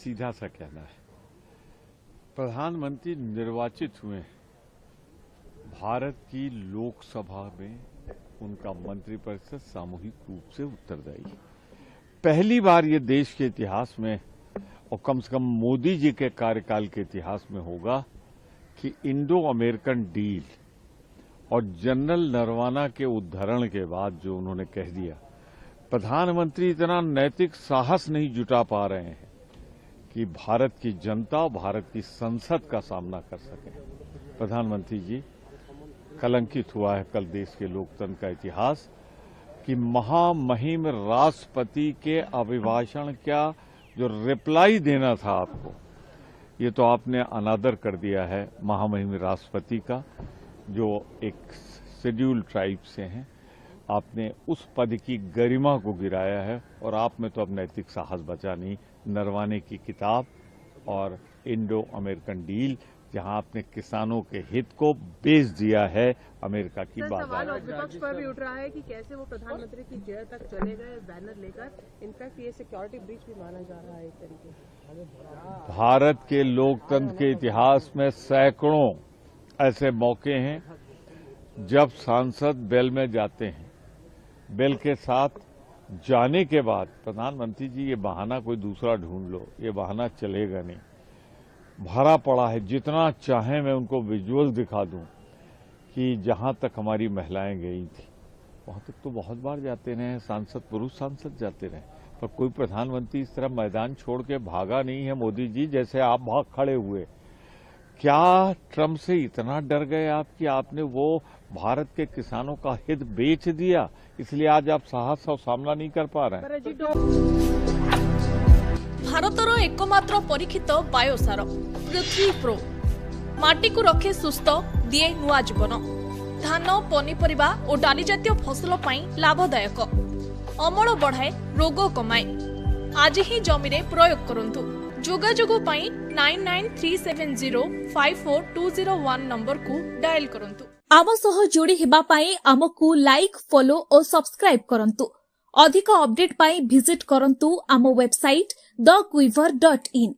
सीधा सा कहना है, प्रधानमंत्री निर्वाचित हुए हैं। भारत की लोकसभा में उनका मंत्रिपरिषद सामूहिक रूप से उत्तरदायी है। पहली बार ये देश के इतिहास में और कम से कम मोदी जी के कार्यकाल के इतिहास में होगा कि इंडो अमेरिकन डील और जनरल नरवाना के उद्धरण के बाद जो उन्होंने कह दिया, प्रधानमंत्री इतना नैतिक साहस नहीं जुटा पा रहे हैं कि भारत की जनता, भारत की संसद का सामना कर सके। प्रधानमंत्री जी, कलंकित हुआ है कल देश के लोकतंत्र का इतिहास कि महामहिम राष्ट्रपति के अभिभाषण का जो रिप्लाई देना था आपको, ये तो आपने अनादर कर दिया है महामहिम राष्ट्रपति का, जो एक शेड्यूल्ड ट्राइब से हैं। आपने उस पद की गरिमा को गिराया है और आप में तो अब नैतिक साहस बचा नहीं। नरवाने की किताब और इंडो अमेरिकन डील, जहां आपने किसानों के हित को बेच दिया है अमेरिका की बाजार। सवाल विपक्ष पर भी उठ रहा है कि कैसे वो प्रधानमंत्री की जेल तक चले गए बैनर लेकर। इनफैक्ट ये सिक्योरिटी ब्रीच भी माना जा रहा है एक तरीके से। भारत के लोकतंत्र के इतिहास में सैकड़ों ऐसे मौके हैं जब सांसद बेल में जाते हैं, बेल के साथ जाने के बाद प्रधानमंत्री जी ये बहाना कोई दूसरा ढूंढ लो, ये बहाना चलेगा नहीं, भरा पड़ा है। जितना चाहे मैं उनको विजुअल दिखा दूं कि जहां तक हमारी महिलाएं गई थी वहां तक तो बहुत बार जाते रहे सांसद, पुरुष सांसद जाते रहे, पर कोई प्रधानमंत्री इस तरह मैदान छोड़ के भागा नहीं है मोदी जी, जैसे आप भाग खड़े हुए। क्या ट्रंप से इतना डर गए आप कि आपने वो भारत के किसानों का हित बेच दिया, इसलिए आज आप साहस और सामना नहीं कर पा रहे हैं? भारतर एकमात्र परीक्षित बायोसार पृथ्वी प्रो माटी को रखे सुस्थ, दिए नुआ जीवन। धान, पनीपरिबा और डाली जातीय फसल पाई लाभदायक, अमल बढ़ाए, रोग कमाए। आज ही जमी रे प्रयोग करंतु। जोगाजोग पाई 9937054201 नंबर को डायल करंतु। आम सह जोड़ी हेबा पाई आमको लाइक, फॉलो और सब्सक्राइब करंतु। अधिक अपडेट पाई विजिट करंतु आम वेबसाइट thequiver.in।